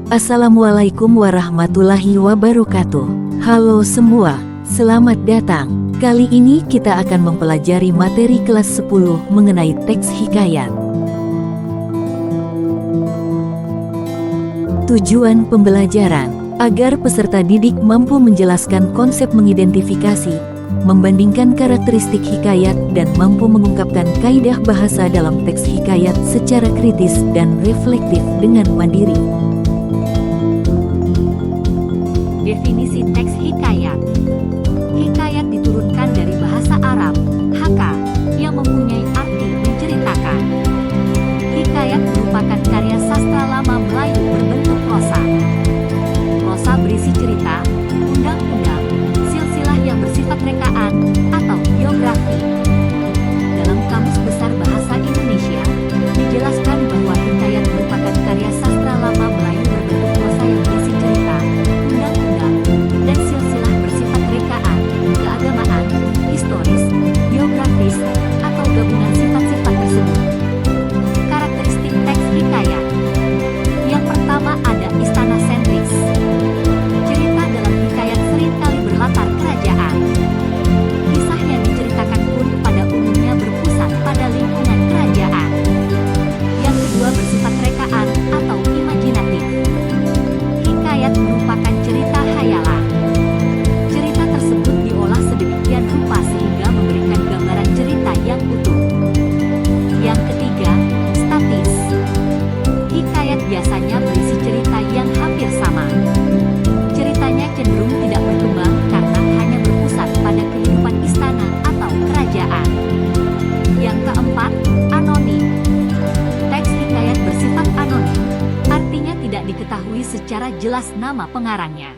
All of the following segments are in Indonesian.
Assalamualaikum warahmatullahi wabarakatuh. Halo semua, selamat datang. Kali ini kita akan mempelajari materi kelas 10 mengenai teks hikayat. Tujuan pembelajaran, agar peserta didik mampu menjelaskan konsep mengidentifikasi, membandingkan karakteristik hikayat dan mampu mengungkapkan kaidah bahasa dalam teks hikayat secara kritis dan reflektif dengan mandiri. Definisi teks hikayat. Hikayat diturunkan dari bahasa Arab, haka, yang mempunyai arti menceritakan. Hikayat merupakan karya sastra lama Melayu berbentuk prosa. Prosa berisi cerita, undang-undang, silsilah yang bersifat rekaan, atau biografi. Dalam Kamus Besar Bahasa Indonesia, dijelaskan bahwa hikayat merupakan karya sastra lama Melayu berbentuk prosa yang berisi cerita, undang-undang, dan silsilah bersifat rekaan, keagamaan, historis, biografis, atau gabungan sifat-sifat tersebut. Karakteristik teks hikayat. Yang pertama ada istana sentris. Cerita dalam hikayat seringkali berlatar kerajaan. Kisah yang diceritakan pun pada umumnya berpusat pada lingkungan kerajaan. Yang kedua bersifat rekaan atau imajinatif. Hikayat merupakan cerita hayalan. Cerita tersebut diolah sedemikian rupa sehingga memberikan gambaran cerita yang utuh. Yang ketiga, statis. Hikayat biasanya berisi cerita yang hampir sama. Ceritanya cenderung tidak berkembang karena hanya berpusat pada kehidupan istana atau kerajaan. Yang keempat, anonim. Teks hikayat bersifat anonim, artinya tidak diketahui secara jelas nama pengarangnya.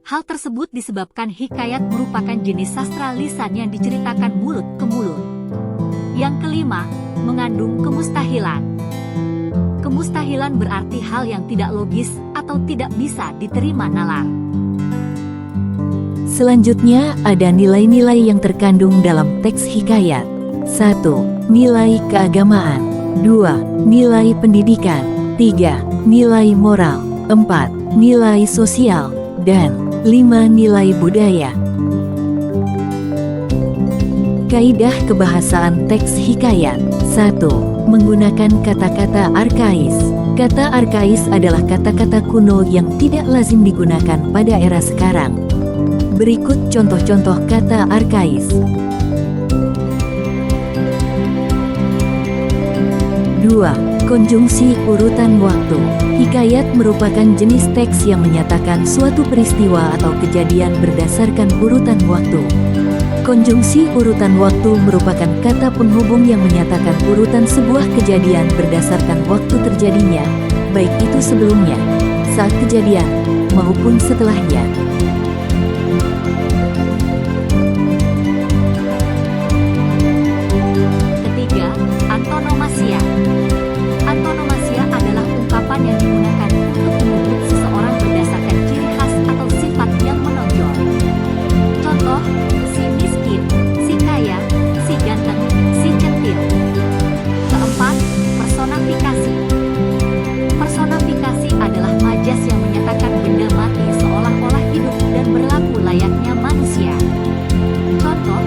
Hal tersebut disebabkan hikayat merupakan jenis sastra lisan yang diceritakan mulut ke mulut. Yang kelima, mengandung kemustahilan. Kemustahilan berarti hal yang tidak logis atau tidak bisa diterima nalar. Selanjutnya ada nilai-nilai yang terkandung dalam teks hikayat. 1. Nilai keagamaan. 2. Nilai pendidikan. 3. Nilai moral. 4. Nilai sosial. Dan 5. Nilai budaya. Kaidah kebahasaan teks hikayat. 1. Menggunakan kata-kata arkais. Kata arkais adalah kata-kata kuno yang tidak lazim digunakan pada era sekarang. Berikut contoh-contoh kata arkais. 2. Konjungsi urutan waktu. Hikayat merupakan jenis teks yang menyatakan suatu peristiwa atau kejadian berdasarkan urutan waktu. Konjungsi urutan waktu merupakan kata penghubung yang menyatakan urutan sebuah kejadian berdasarkan waktu terjadinya, baik itu sebelumnya, saat kejadian, maupun setelahnya. Ketiga, antonomasia. Antonomasia adalah ungkapan yang digunakan untuk menyebut seseorang berdasarkan ciri khas atau sifat yang menonjol. Contoh, si miskin, si kaya, si ganteng, si centil. Keempat, personifikasi. Personifikasi adalah majas yang menyatakan benda mati seolah-olah hidup dan berlaku layaknya manusia. Contoh,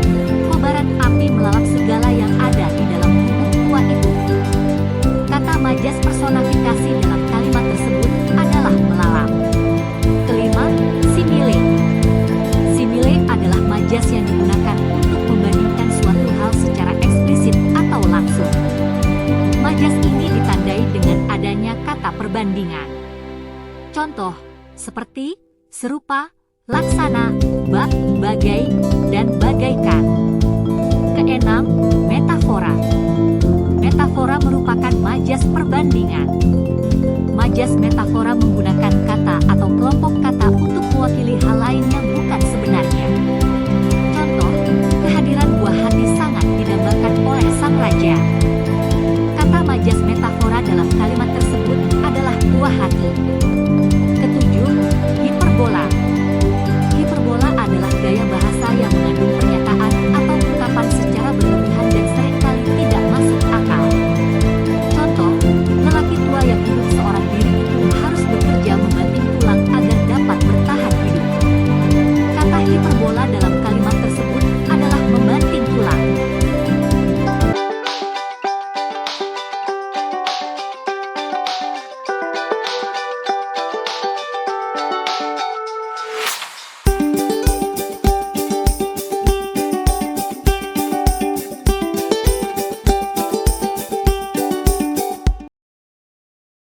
kobaran api melalap segala yang ada di dalam tubuh tua itu. Kata majas personifikasi dalam kalimat tersebut adalah melalap. Kelima, simile. Simile adalah majas yang digunakan untuk membandingkan suatu hal secara eksplisit atau langsung. Majas ini ditandai dengan adanya kata perbandingan. Contoh, seperti, serupa, laksana, bak, bagai, dan bagaikan. Keenam, metafora. Metafora merupakan majas perbandingan. Majas metafora menggunakan